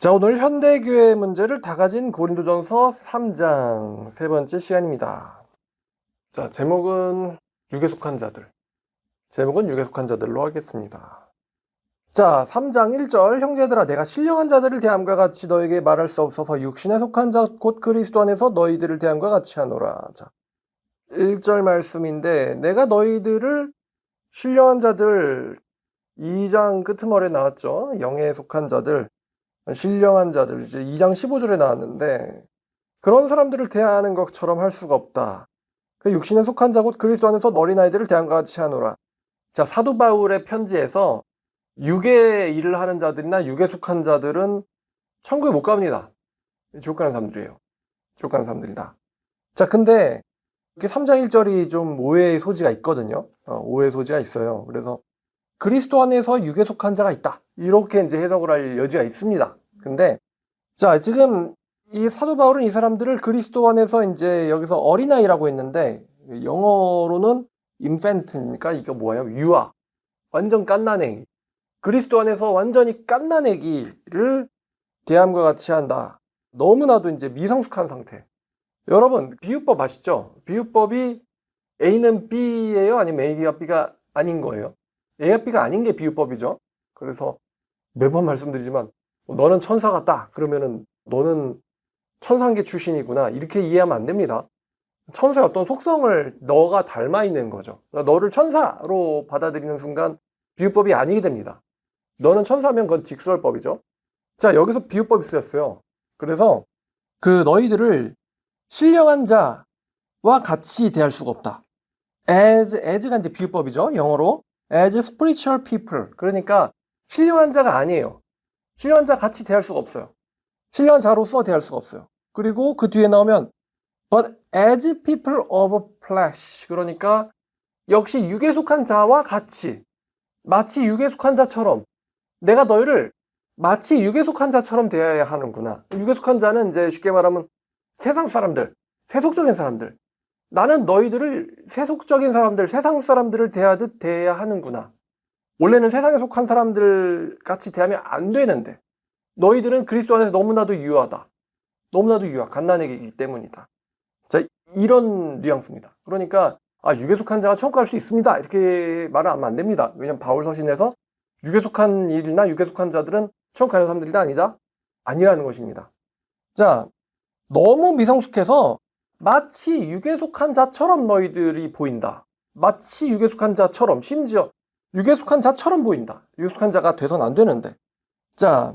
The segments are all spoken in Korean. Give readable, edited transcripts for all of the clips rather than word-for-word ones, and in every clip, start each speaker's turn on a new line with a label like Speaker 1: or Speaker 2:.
Speaker 1: 자, 오늘 현대교회 문제를 다 가진 고린도전서 3장 세 번째 시간입니다. 자, 제목은 육에 속한 자들. 제목은 육에 속한 자들로 하겠습니다. 자, 3장 1절 형제들아 내가 신령한 자들을 대함과 같이 너에게 말할 수 없어서 육신에 속한 자 곧 그리스도 안에서 너희들을 대함과 같이 하노라. 자, 1절 말씀인데 내가 너희들을 신령한 자들 2장 끄트머리에 나왔죠. 영에 속한 자들. 신령한 자들 이제 2장 15절에 나왔는데 그런 사람들을 대하는 것처럼 할 수가 없다. 그 육신에 속한 자 곧 그리스도 안에서 어린아이들을 대함과 같이 하노라. 자, 사도 바울의 편지에서 육의 일을 하는 자들이나 육에 속한 자들은 천국에 못 갑니다. 지옥 가는 사람들이에요. 지옥 가는 사람들이다. 자, 근데 이렇게 3장 1절이 좀 오해의 소지가 있거든요. 오해의 소지가 있어요. 그래서 그리스도 안에서 육에 속한 자가 있다. 이렇게 이제 해석을 할 여지가 있습니다. 근데, 자, 지금 이 사도 바울은 이 사람들을 그리스도 안에서 이제 여기서 어린아이라고 했는데, 영어로는 infant니까 이게 뭐예요? 유아. 완전 갓난애기. 그리스도 안에서 완전히 갓난애기를 대함과 같이 한다. 너무나도 이제 미성숙한 상태. 여러분, 비유법 아시죠? 비유법이 A는 B예요? 아니면 A가 B가 아닌 거예요? A가 B가 아닌 게 비유법이죠. 그래서 매번 말씀드리지만 너는 천사 같다. 그러면은 너는 천상계 출신이구나. 이렇게 이해하면 안 됩니다. 천사의 어떤 속성을 너가 닮아 있는 거죠. 그러니까 너를 천사로 받아들이는 순간 비유법이 아니게 됩니다. 너는 천사면 그건 직설법이죠. 자, 여기서 비유법이 쓰였어요. 그래서 그 너희들을 신령한 자와 같이 대할 수가 없다. as가 이제 비유법이죠. 영어로. as spiritual people. 그러니까 신령한 자가 아니에요. 신령한 자 같이 대할 수가 없어요. 신령한 자로서 대할 수가 없어요. 그리고 그 뒤에 나오면 but as people of flesh. 그러니까 역시 육에 속한 자와 같이 마치 육에 속한 자처럼 내가 너희를 마치 육에 속한 자처럼 대해야 하는구나. 육에 속한 자는 이제 쉽게 말하면 세상 사람들, 세속적인 사람들. 나는 너희들을 세속적인 사람들, 세상 사람들을 대하듯 대해야 하는구나. 원래는 세상에 속한 사람들 같이 대하면 안 되는데 너희들은 그리스도 안에서 너무나도 유하다. 너무나도 유하, 갓난애기이기 때문이다. 자, 이런 뉘앙스입니다. 그러니까 육에 속한 자가 천국 갈 수 있습니다. 이렇게 말을 하면 안 됩니다. 왜냐하면 바울 서신에서 육에 속한 일이나 육에 속한 자들은 천국 가는 사람들이 아니다. 아니라는 것입니다. 자, 너무 미성숙해서 마치 육에 속한 자처럼 너희들이 보인다. 마치 육에 속한 자처럼, 심지어 육에 속한 자처럼 보인다. 육에 속한 자가 돼서는 안 되는데. 자,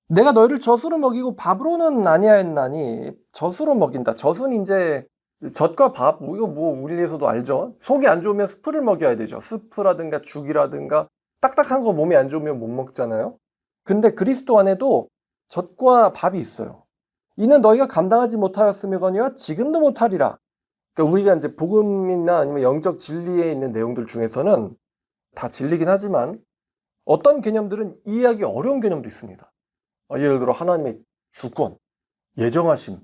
Speaker 1: 내가 너희를 젖으로 먹이고 밥으로는 아니하였나니. 젖으로 먹인다. 젖은 이제 젖과 밥, 이거 뭐 우리에서도 알죠. 속이 안 좋으면 스프를 먹여야 되죠. 스프라든가 죽이라든가 딱딱한 거 몸에 안 좋으면 못 먹잖아요. 근데 그리스도 안에도 젖과 밥이 있어요. 이는 너희가 감당하지 못하였으며거니와 지금도 못하리라. 그러니까 우리가 이제 복음이나 아니면 영적 진리에 있는 내용들 중에서는 다 진리긴 하지만 어떤 개념들은 이해하기 어려운 개념도 있습니다. 예를 들어 하나님의 주권, 예정하심,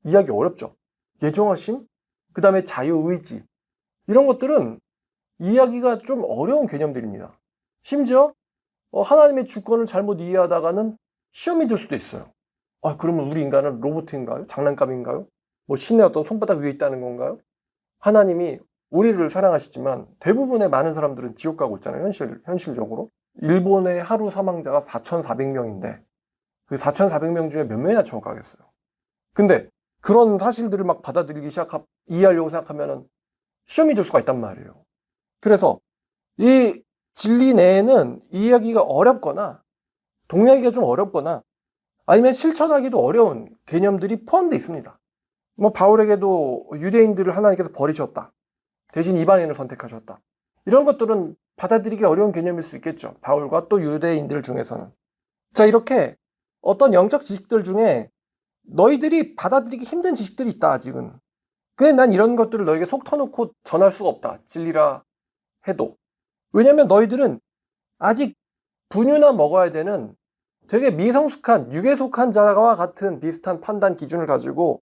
Speaker 1: 이해하기 어렵죠. 예정하심, 그 다음에 자유의지, 이런 것들은 이해하기가 좀 어려운 개념들입니다. 심지어 하나님의 주권을 잘못 이해하다가는 시험이 들 수도 있어요. 그러면 우리 인간은 로봇인가요? 장난감인가요? 뭐 신의 어떤 손바닥 위에 있다는 건가요? 하나님이 우리를 사랑하시지만 대부분의 많은 사람들은 지옥 가고 있잖아요. 현실적으로. 일본의 하루 사망자가 4,400명인데 그 4,400명 중에 몇 명이나 천국 가겠어요. 근데 그런 사실들을 막 받아들이기 이해하려고 생각하면은 시험이 될 수가 있단 말이에요. 그래서 이 진리 내에는 이해하기가 어렵거나 동의하기가 좀 어렵거나 아니면 실천하기도 어려운 개념들이 포함되어 있습니다. 바울에게도 유대인들을 하나님께서 버리셨다. 대신 이방인을 선택하셨다. 이런 것들은 받아들이기 어려운 개념일 수 있겠죠. 바울과 또 유대인들 중에서는. 자, 이렇게 어떤 영적 지식들 중에 너희들이 받아들이기 힘든 지식들이 있다, 아직은. 근데 난 이런 것들을 너에게 속 터놓고 전할 수가 없다. 진리라 해도. 왜냐면 너희들은 아직 분유나 먹어야 되는 되게 미성숙한, 육에 속한 자와 같은 비슷한 판단 기준을 가지고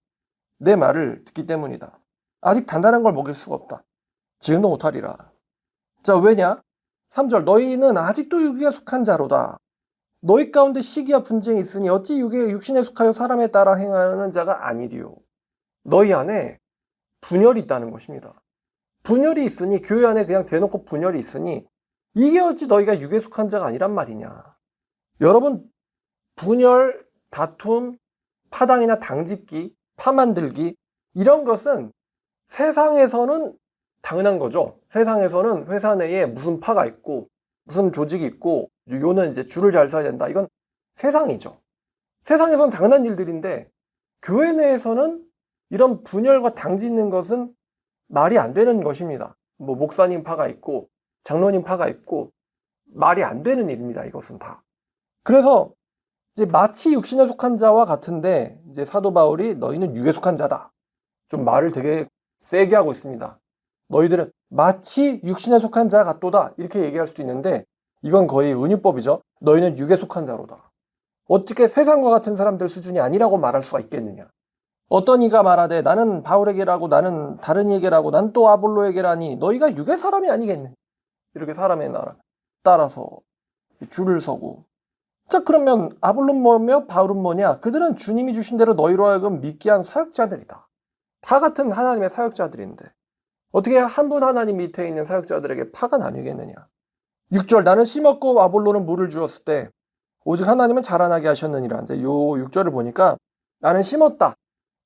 Speaker 1: 내 말을 듣기 때문이다. 아직 단단한 걸 먹일 수가 없다. 지금도 못하리라. 자, 왜냐? 3절 너희는 아직도 육에 속한 자로다. 너희 가운데 시기와 분쟁이 있으니 어찌 육신에 속하여 사람에 따라 행하는 자가 아니리요. 너희 안에 분열이 있다는 것입니다. 분열이 있으니, 교회 안에 그냥 대놓고 분열이 있으니 이게 어찌 너희가 육에 속한 자가 아니란 말이냐. 여러분, 분열, 다툼, 파당이나 당짓기, 파만들기, 이런 것은 세상에서는 당연한 거죠. 세상에서는 회사 내에 무슨 파가 있고 무슨 조직이 있고 요는 이제 줄을 잘 서야 된다. 이건 세상이죠. 세상에서는 당연한 일들인데 교회 내에서는 이런 분열과 당짓는 것은 말이 안 되는 것입니다. 뭐 목사님 파가 있고 장로님 파가 있고 말이 안 되는 일입니다. 이것은 다. 그래서 이제 마치 육신에 속한 자와 같은데 이제 사도 바울이 너희는 육에 속한 자다. 좀 말을 되게 세게 하고 있습니다. 너희들은 마치 육신에 속한 자 같도다. 이렇게 얘기할 수도 있는데 이건 거의 은유법이죠. 너희는 육에 속한 자로다. 어떻게 세상과 같은 사람들 수준이 아니라고 말할 수가 있겠느냐. 어떤 이가 말하되 나는 바울에게라고 나는 다른 이에게라고 난 또 아볼로에게라니 너희가 육의 사람이 아니겠느냐. 이렇게 사람의 나라 따라서 줄을 서고. 자, 그러면 아볼로는 뭐며 바울은 뭐냐? 그들은 주님이 주신 대로 너희로 하여금 믿게 한 사역자들이다. 다 같은 하나님의 사역자들인데 어떻게 한 분 하나님 밑에 있는 사역자들에게 파가 나뉘겠느냐. 6절 나는 심었고 아볼로는 물을 주었을 때 오직 하나님은 자라나게 하셨느니라. 이제 요 6절을 보니까 나는 심었다.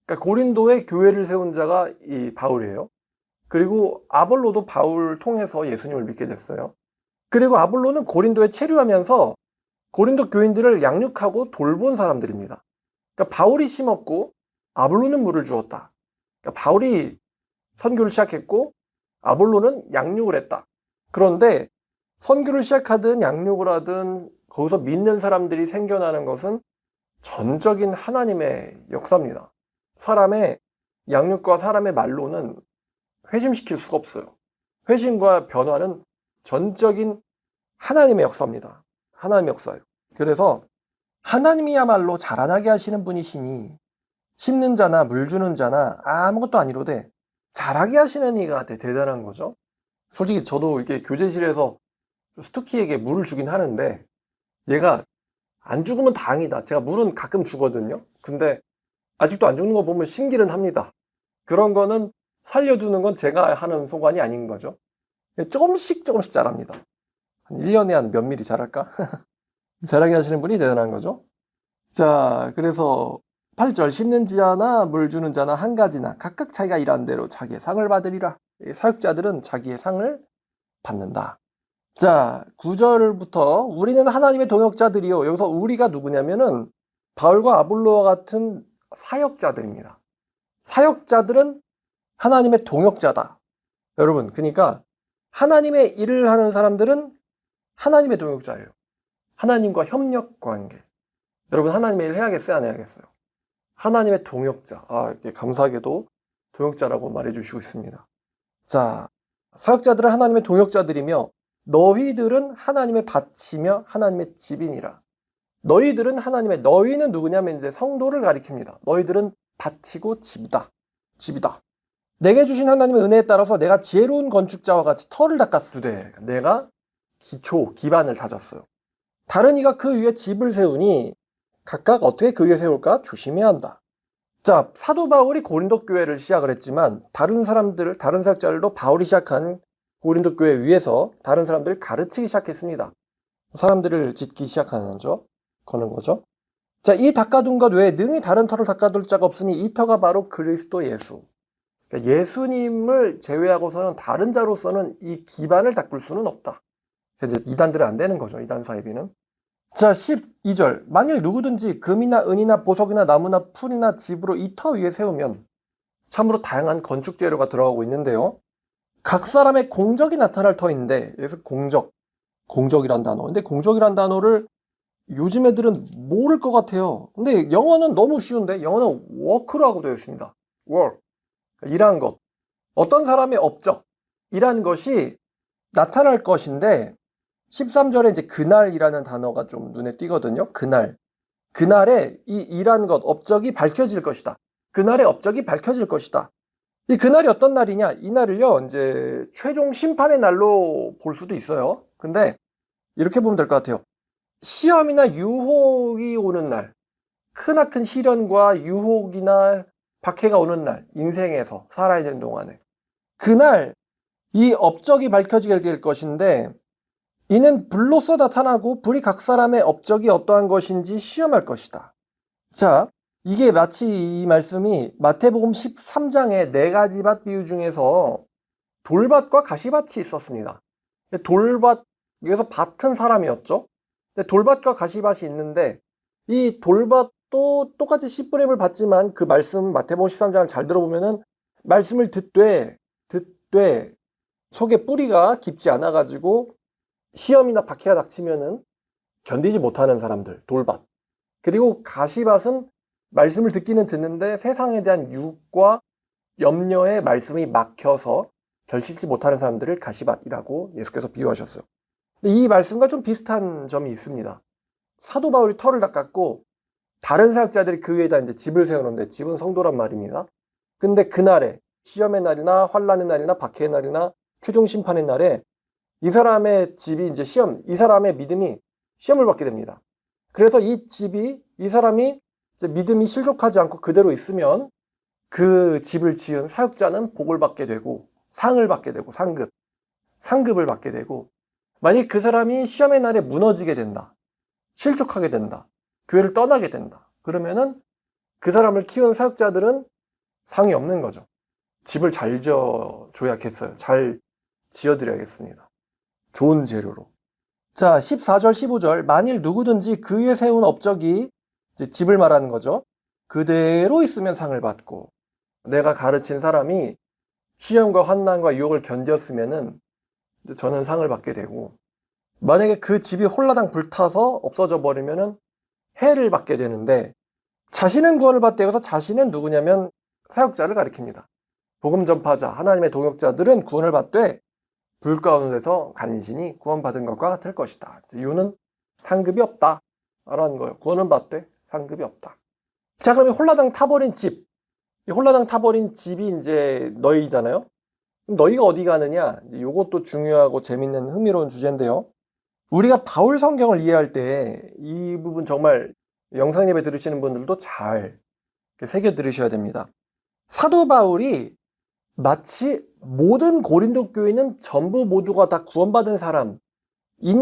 Speaker 1: 그러니까 고린도에 교회를 세운 자가 이 바울이에요. 그리고 아볼로도 바울 통해서 예수님을 믿게 됐어요. 그리고 아볼로는 고린도에 체류하면서 고린도 교인들을 양육하고 돌본 사람들입니다. 그러니까 바울이 심었고 아볼로는 물을 주었다. 그러니까 바울이 선교를 시작했고 아볼로는 양육을 했다. 그런데 선교를 시작하든 양육을 하든 거기서 믿는 사람들이 생겨나는 것은 전적인 하나님의 역사입니다. 사람의 양육과 사람의 말로는 회심시킬 수가 없어요. 회심과 변화는 전적인 하나님의 역사입니다. 하나님의 역사예요. 그래서 하나님이야말로 자라나게 하시는 분이시니 심는 자나 물 주는 자나 아무것도 아니로되 자라게 하시는 이가 대단한 거죠. 솔직히 저도 이렇게 교제실에서 스투키에게 물을 주긴 하는데 얘가 안 죽으면 다행이다. 제가 물은 가끔 주거든요. 근데 아직도 안 죽는 거 보면 신기는 합니다. 그런 거는 살려두는 건 제가 하는 소관이 아닌 거죠. 조금씩 자랍니다. 한 1년에 한 몇 미리 자랄까? 자라게 하시는 분이 대단한 거죠. 자, 그래서 8절 심는 자나 물 주는 자나 한 가지나 각각 자기가 일한 대로 자기의 상을 받으리라. 사역자들은 자기의 상을 받는다. 자, 9절부터 우리는 하나님의 동역자들이요. 여기서 우리가 누구냐면은 바울과 아볼로와 같은 사역자들입니다. 사역자들은 하나님의 동역자다. 여러분, 그러니까 하나님의 일을 하는 사람들은 하나님의 동역자예요. 하나님과 협력 관계. 여러분, 하나님의 일을 해야겠어요? 안 해야겠어요? 하나님의 동역자. 이게 감사하게도 동역자라고 말해주시고 있습니다. 자, 사역자들은 하나님의 동역자들이며 너희들은 하나님의 밭이며 하나님의 집이니라. 너희들은 너희는 누구냐면 이제 성도를 가리킵니다. 너희들은 밭이고 집이다. 내게 주신 하나님의 은혜에 따라서 내가 지혜로운 건축자와 같이 터를 닦았으되 내가 기반을 다졌어요. 다른 이가 그 위에 집을 세우니 각각 어떻게 그 위에 세울까 조심해야 한다. 자, 사도 바울이 고린도 교회를 시작을 했지만 다른 사역자들도 바울이 시작한 고린도 교회 위에서 다른 사람들을 가르치기 시작했습니다. 사람들을 짓기 시작하는 거죠. 자, 이 닦아둔 것 외에 능히 다른 터를 닦아둘 자가 없으니 이 터가 바로 그리스도 예수. 그러니까 예수님을 제외하고서는 다른 자로서는 이 기반을 닦을 수는 없다. 이제 이단들은 안 되는 거죠. 이단 사이비는. 자, 12절. 만일 누구든지 금이나 은이나 보석이나 나무나 풀이나 집으로 이 터 위에 세우면 참으로 다양한 건축 재료가 들어가고 있는데요. 각 사람의 공적이 나타날 터인데 여기서 공적이란 단어. 근데 공적이란 단어를 요즘 애들은 모를 것 같아요. 근데 영어는 너무 쉬운데 영어는 work라고 되어 있습니다. work. 일한 것. 어떤 사람의 업적. 일한 것이 나타날 것인데 13절에 이제 그날이라는 단어가 좀 눈에 띄거든요. 그날에 이 일한 것, 업적이 밝혀질 것이다. 그날의 업적이 밝혀질 것이다. 이 그날이 어떤 날이냐? 이 날을요, 이제 최종 심판의 날로 볼 수도 있어요. 근데 이렇게 보면 될 것 같아요. 시험이나 유혹이 오는 날, 크나큰 시련과 유혹이나 박해가 오는 날, 인생에서 살아있는 동안에 그날 이 업적이 밝혀지게 될 것인데, 이는 불로써 나타나고 불이 각 사람의 업적이 어떠한 것인지 시험할 것이다. 자, 이게 마치 이 말씀이 마태복음 13장의 4가지 밭 비유 중에서 돌밭과 가시밭이 있었습니다. 돌밭, 여기서 밭은 사람이었죠. 돌밭과 가시밭이 있는데, 이 돌밭도 똑같이 씨뿌림을 받지만 그 말씀 마태복음 13장을 잘 들어보면은 말씀을 듣되 속에 뿌리가 깊지 않아가지고 시험이나 박해가 닥치면은 견디지 못하는 사람들, 돌밭. 그리고 가시밭은 말씀을 듣기는 듣는데 세상에 대한 유혹과 염려에 말씀이 막혀서 절실지 못하는 사람들을 가시밭이라고 예수께서 비유하셨어요. 근데 이 말씀과 좀 비슷한 점이 있습니다. 사도 바울이 터를 닦았고 다른 사역자들이 그 위에다 이제 집을 세우는데, 집은 성도란 말입니다. 근데 그날에 시험의 날이나 환란의 날이나 박해의 날이나 최종 심판의 날에 이 사람의 집이 이제 이 사람의 믿음이 시험을 받게 됩니다. 그래서 이 사람이 이제 믿음이 실족하지 않고 그대로 있으면 그 집을 지은 사역자는 복을 받게 되고 상을 받게 되고 상급을 받게 되고, 만약 그 사람이 시험의 날에 무너지게 된다, 실족하게 된다, 교회를 떠나게 된다, 그러면은 그 사람을 키운 사역자들은 상이 없는 거죠. 집을 잘 지어줘야겠어요. 잘 지어드려야겠습니다. 좋은 재료로. 자, 14절, 15절. 만일 누구든지 그 위에 세운 업적이, 이제 집을 말하는 거죠. 그대로 있으면 상을 받고, 내가 가르친 사람이 시험과 환난과 유혹을 견뎠으면은 저는 상을 받게 되고, 만약에 그 집이 홀라당 불타서 없어져 버리면은 해를 받게 되는데, 자신은 구원을 받되, 여기서 자신은 누구냐면 사역자를 가리킵니다. 복음 전파자, 하나님의 동역자들은 구원을 받되 불 가운데서 간신히 구원받은 것과 같을 것이다. 이유는 상급이 없다 라는 거예요. 구원은 받되 상급이 없다. 자, 그러면 홀라당 타버린 집, 이 홀라당 타버린 집이 이제 너희잖아요. 그럼 너희가 어디 가느냐? 이것도 중요하고 재밌는 흥미로운 주제인데요. 우리가 바울 성경을 이해할 때 이 부분 정말 영상 예배 들으시는 분들도 잘 새겨 들으셔야 됩니다. 사도 바울이 마치 모든 고린도 교인은 전부 모두가 다 구원받은 사람인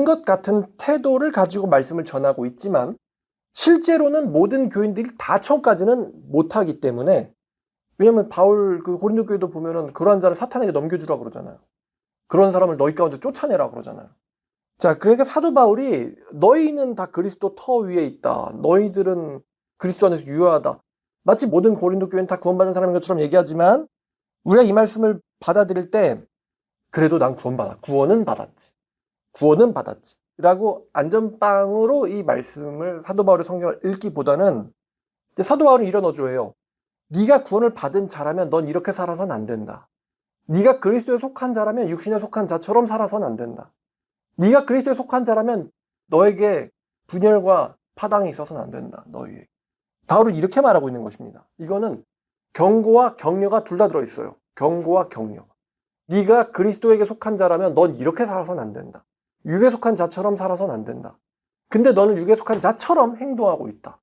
Speaker 1: 것 같은 태도를 가지고 말씀을 전하고 있지만, 실제로는 모든 교인들이 다 처음까지는 못하기 때문에, 왜냐면 바울 그 고린도 교회도 보면은 그러한 자를 사탄에게 넘겨주라 그러잖아요. 그런 사람을 너희 가운데 쫓아내라 그러잖아요. 자, 그러니까 사도 바울이 너희는 다 그리스도 터 위에 있다, 너희들은 그리스도 안에서 유효하다, 마치 모든 고린도 교회는 다 구원받은 사람인 것처럼 얘기하지만, 우리가 이 말씀을 받아들일 때 그래도 난 구원은 받았지 라고 안전빵으로 이 말씀을, 사도 바울의 성경을 읽기보다는, 사도 바울은 이런 어조예요. 네가 구원을 받은 자라면 넌 이렇게 살아서는 안 된다. 네가 그리스도에 속한 자라면 육신에 속한 자처럼 살아서는 안 된다. 네가 그리스도에 속한 자라면 너에게 분열과 파당이 있어서는 안 된다. 너희에게. 바울은 이렇게 말하고 있는 것입니다. 이거는 경고와 격려가 둘 다 들어있어요. 경고와 격려. 네가 그리스도에게 속한 자라면 넌 이렇게 살아서는 안 된다. 육에 속한 자처럼 살아서는 안 된다. 근데 너는 육에 속한 자처럼 행동하고 있다.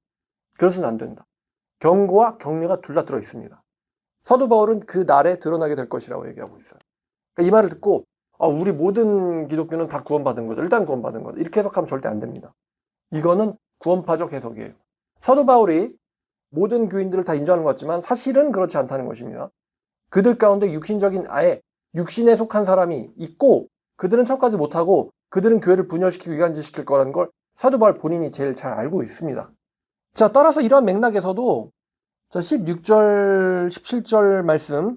Speaker 1: 그래서는 안 된다. 경고와 격려가 둘 다 들어있습니다. 사도 바울은 그 날에 드러나게 될 것이라고 얘기하고 있어요. 그러니까 이 말을 듣고 우리 모든 기독교는 다 구원받은 거다, 일단 구원받은 거다, 이렇게 해석하면 절대 안 됩니다. 이거는 구원파적 해석이에요. 사도 바울이 모든 교인들을 다 인정하는 것 같지만 사실은 그렇지 않다는 것입니다. 그들 가운데 육신적인, 아예 육신에 속한 사람이 있고, 그들은 처까지 못하고 그들은 교회를 분열시키고 이간질시킬 거라는 걸 사도 바울 본인이 제일 잘 알고 있습니다. 자, 따라서 이러한 맥락에서도, 자, 16절 17절 말씀,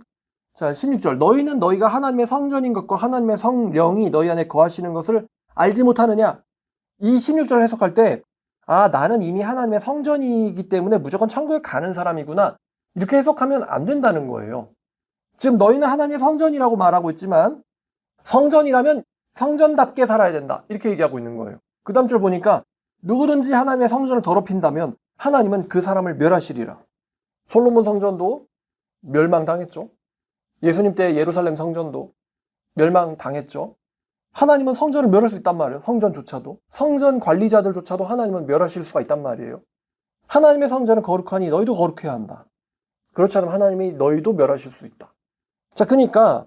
Speaker 1: 자, 16절. 너희는 너희가 하나님의 성전인 것과 하나님의 성령이 너희 안에 거하시는 것을 알지 못하느냐? 이 16절 해석할 때, 나는 이미 하나님의 성전이기 때문에 무조건 천국에 가는 사람이구나, 이렇게 해석하면 안 된다는 거예요. 지금 너희는 하나님의 성전이라고 말하고 있지만, 성전이라면 성전답게 살아야 된다, 이렇게 얘기하고 있는 거예요. 그 다음 절 보니까 누구든지 하나님의 성전을 더럽힌다면 하나님은 그 사람을 멸하시리라. 솔로몬 성전도 멸망당했죠. 예수님 때 예루살렘 성전도 멸망당했죠. 하나님은 성전을 멸할 수 있단 말이에요. 성전조차도. 성전 관리자들조차도 하나님은 멸하실 수가 있단 말이에요. 하나님의 성전은 거룩하니 너희도 거룩해야 한다. 그렇지 않으면 하나님이 너희도 멸하실 수 있다. 자, 그러니까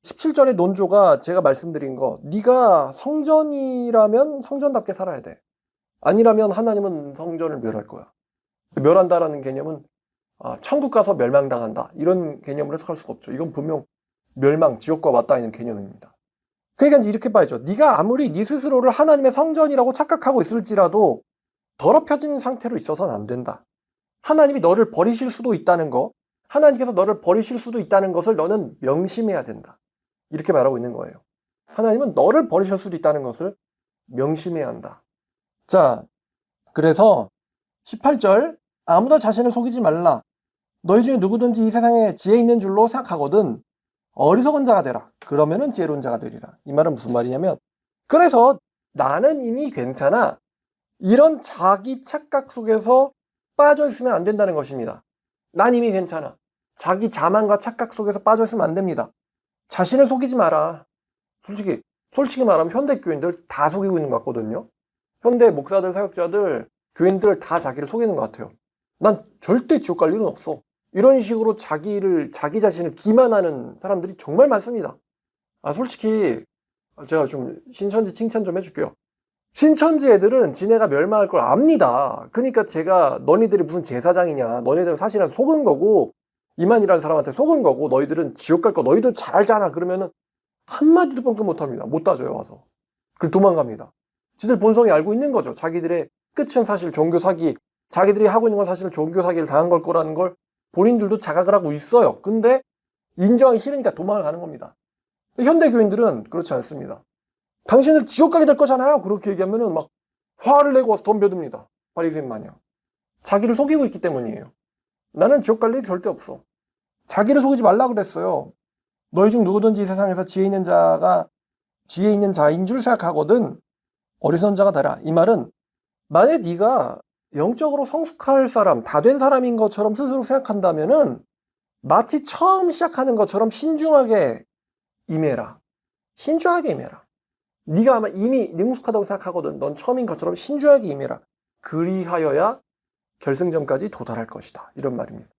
Speaker 1: 17절의 논조가 제가 말씀드린 거, 네가 성전이라면 성전답게 살아야 돼. 아니라면 하나님은 성전을 멸할 거야. 멸한다라는 개념은 천국 가서 멸망당한다, 이런 개념을 해석할 수가 없죠. 이건 분명 멸망, 지옥과 맞닿아 있는 개념입니다. 그러니까 이렇게 봐야죠. 네가 아무리 네 스스로를 하나님의 성전이라고 착각하고 있을지라도 더럽혀진 상태로 있어서는 안 된다. 하나님이 너를 버리실 수도 있다는 거, 하나님께서 너를 버리실 수도 있다는 것을 너는 명심해야 된다. 이렇게 말하고 있는 거예요. 하나님은 너를 버리실 수도 있다는 것을 명심해야 한다. 자, 그래서 18절, 아무도 자신을 속이지 말라. 너희 중에 누구든지 이 세상에 지혜 있는 줄로 생각하거든 어리석은 자가 되라. 그러면은 지혜로운 자가 되리라. 이 말은 무슨 말이냐면, 그래서 나는 이미 괜찮아, 이런 자기 착각 속에서 빠져 있으면 안 된다는 것입니다. 난 이미 괜찮아. 자기 자만과 착각 속에서 빠져 있으면 안 됩니다. 자신을 속이지 마라. 솔직히 말하면 현대 교인들 다 속이고 있는 것 같거든요. 현대 목사들, 사역자들, 교인들 다 자기를 속이는 것 같아요. 난 절대 지옥 갈 일은 없어. 이런 식으로 자기 자신을 기만하는 사람들이 정말 많습니다. 솔직히 제가 좀 신천지 칭찬 좀 해줄게요. 신천지 애들은 지네가 멸망할 걸 압니다. 그러니까 제가 너희들이 무슨 제사장이냐, 너희들은 사실은 속은 거고, 이만이라는 사람한테 속은 거고, 너희들은 지옥 갈 거 너희들 잘 알잖아, 그러면은 한마디도 뻥끗 못합니다. 못 따져요, 와서. 그리고 도망갑니다. 지들 본성이 알고 있는 거죠. 자기들의 끝은 사실 종교 사기, 자기들이 하고 있는 건 사실 종교 사기를 당한 걸 거라는 걸 본인들도 자각을 하고 있어요. 근데 인정하기 싫으니까 도망을 가는 겁니다. 현대 교인들은 그렇지 않습니다. 당신들 지옥 가게 될 거잖아요, 그렇게 얘기하면은 막 화를 내고 와서 덤벼듭니다. 바리새인 마냥. 자기를 속이고 있기 때문이에요. 나는 지옥 갈 일이 절대 없어. 자기를 속이지 말라 그랬어요. 너희 중 누구든지 이 세상에서 지혜 있는 자인 줄 생각하거든 어리석은 자가 되라. 이 말은 만약에 네가 영적으로 성숙할 사람, 다 된 사람인 것처럼 스스로 생각한다면은 마치 처음 시작하는 것처럼 신중하게 임해라. 신중하게 임해라. 네가 아마 이미 능숙하다고 생각하거든. 넌 처음인 것처럼 신중하게 임해라. 그리하여야 결승점까지 도달할 것이다. 이런 말입니다.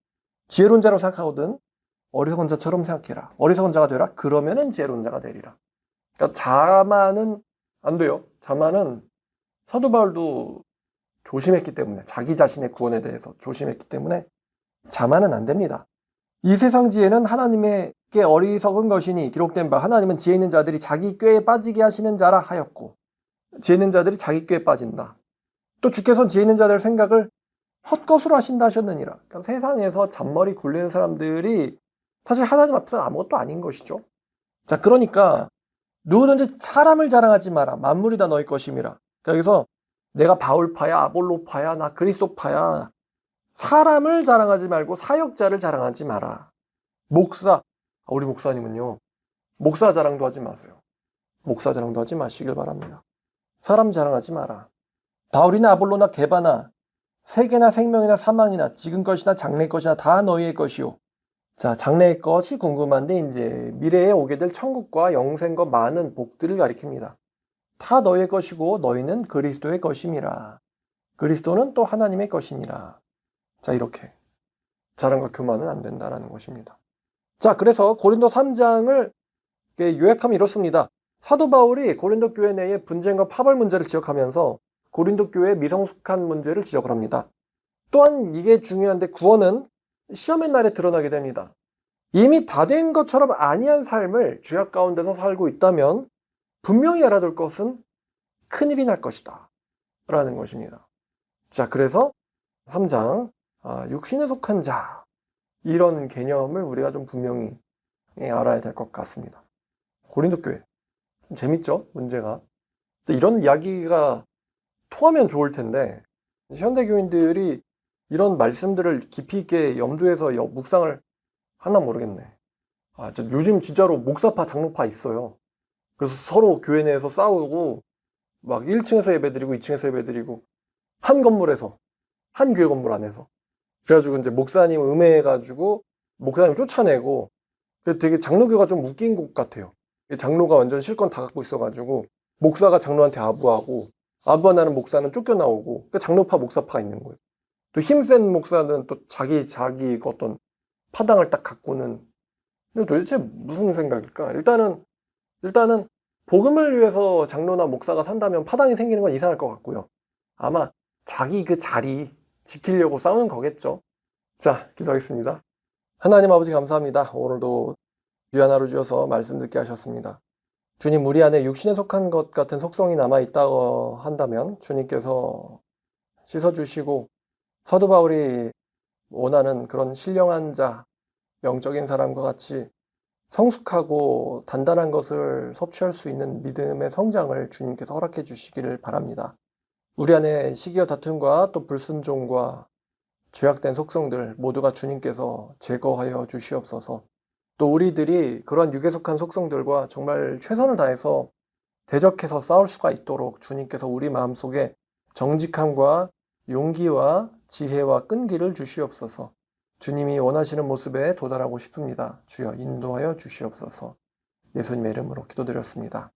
Speaker 1: 지혜로운 자라고 생각하거든. 어리석은 자처럼 생각해라. 어리석은 자가 되라. 그러면은 지혜로운 자가 되리라. 그러니까 자만은 안 돼요. 자만은 사도 바울도 조심했기 때문에, 자기 자신의 구원에 대해서 조심했기 때문에 자만은 안 됩니다. 이 세상 지혜는 하나님에게 어리석은 것이니 기록된 바 하나님은 지혜 있는 자들이 자기 꾀에 빠지게 하시는 자라 하였고, 지혜 있는 자들이 자기 꾀에 빠진다. 또 주께서는 지혜 있는 자들의 생각을 헛것으로 하신다 하셨느니라. 그러니까 세상에서 잔머리 굴리는 사람들이 사실 하나님 앞에서 아무것도 아닌 것이죠. 자, 그러니까 누구든지 사람을 자랑하지 마라. 만물이 다 너희 것임이라. 그러니까 여기서 내가 바울파야, 아볼로파야, 나 그리스도파야, 사람을 자랑하지 말고 사역자를 자랑하지 마라. 우리 목사님은요, 목사 자랑도 하지 마세요. 목사 자랑도 하지 마시길 바랍니다. 사람 자랑하지 마라. 바울이나 아볼로나 게바나 세계나 생명이나 사망이나 지금 것이나 장래 것이나 다 너희의 것이요. 자, 장래의 것이 궁금한데 이제 미래에 오게 될 천국과 영생과 많은 복들을 가리킵니다. 다 너희의 것이고 너희는 그리스도의 것임이라. 그리스도는 또 하나님의 것이니라. 자, 이렇게 자랑과 교만은 안 된다라는 것입니다. 자, 그래서 고린도 3장을 요약하면 이렇습니다. 사도 바울이 고린도 교회 내의 분쟁과 파벌 문제를 지적하면서 고린도 교회의 미성숙한 문제를 지적을 합니다. 또한 이게 중요한데 구원은 시험의 날에 드러나게 됩니다. 이미 다 된 것처럼 아니한 삶을 죄악 가운데서 살고 있다면 분명히 알아둘 것은 큰일이 날 것이다 라는 것입니다. 자, 그래서 3장 육신에 속한 자, 이런 개념을 우리가 좀 분명히 알아야 될 것 같습니다. 고린도 교회 좀 재밌죠? 문제가. 이런 이야기가 통하면 좋을 텐데 현대교인들이 이런 말씀들을 깊이 있게 염두에서 묵상을 하나 모르겠네. 요즘 진짜로 목사파, 장로파 있어요. 그래서 서로 교회 내에서 싸우고 막 1층에서 예배드리고 2층에서 예배드리고 한 건물에서, 한 교회 건물 안에서. 그래가지고 이제 목사님 음해해가지고 목사님 쫓아내고, 되게 장로교가 좀 웃긴 곳 같아요. 장로가 완전 실권 다 갖고 있어가지고 목사가 장로한테 아부하고 아부하는 목사는 쫓겨나오고 그러니까 장로파 목사파가 있는 거예요. 또 힘센 목사는 또 자기 어떤 파당을 딱 갖고는. 근데 도대체 무슨 생각일까? 일단은 복음을 위해서 장로나 목사가 산다면 파당이 생기는 건 이상할 것 같고요. 아마 자기 그 자리 지키려고 싸우는 거겠죠. 자, 기도하겠습니다. 하나님 아버지 감사합니다. 오늘도 귀한 하루 주셔서 말씀 듣게 하셨습니다. 주님, 우리 안에 육신에 속한 것 같은 속성이 남아있다고 한다면 주님께서 씻어주시고 사도 바울이 원하는 그런 신령한 자, 영적인 사람과 같이 성숙하고 단단한 것을 섭취할 수 있는 믿음의 성장을 주님께서 허락해 주시기를 바랍니다. 우리 안에 시기와 다툼과 또 불순종과 죄악된 속성들 모두가 주님께서 제거하여 주시옵소서. 또 우리들이 그런 육에 속한 속성들과 정말 최선을 다해서 대적해서 싸울 수가 있도록 주님께서 우리 마음속에 정직함과 용기와 지혜와 끈기를 주시옵소서. 주님이 원하시는 모습에 도달하고 싶습니다. 주여 인도하여 주시옵소서. 예수님의 이름으로 기도드렸습니다.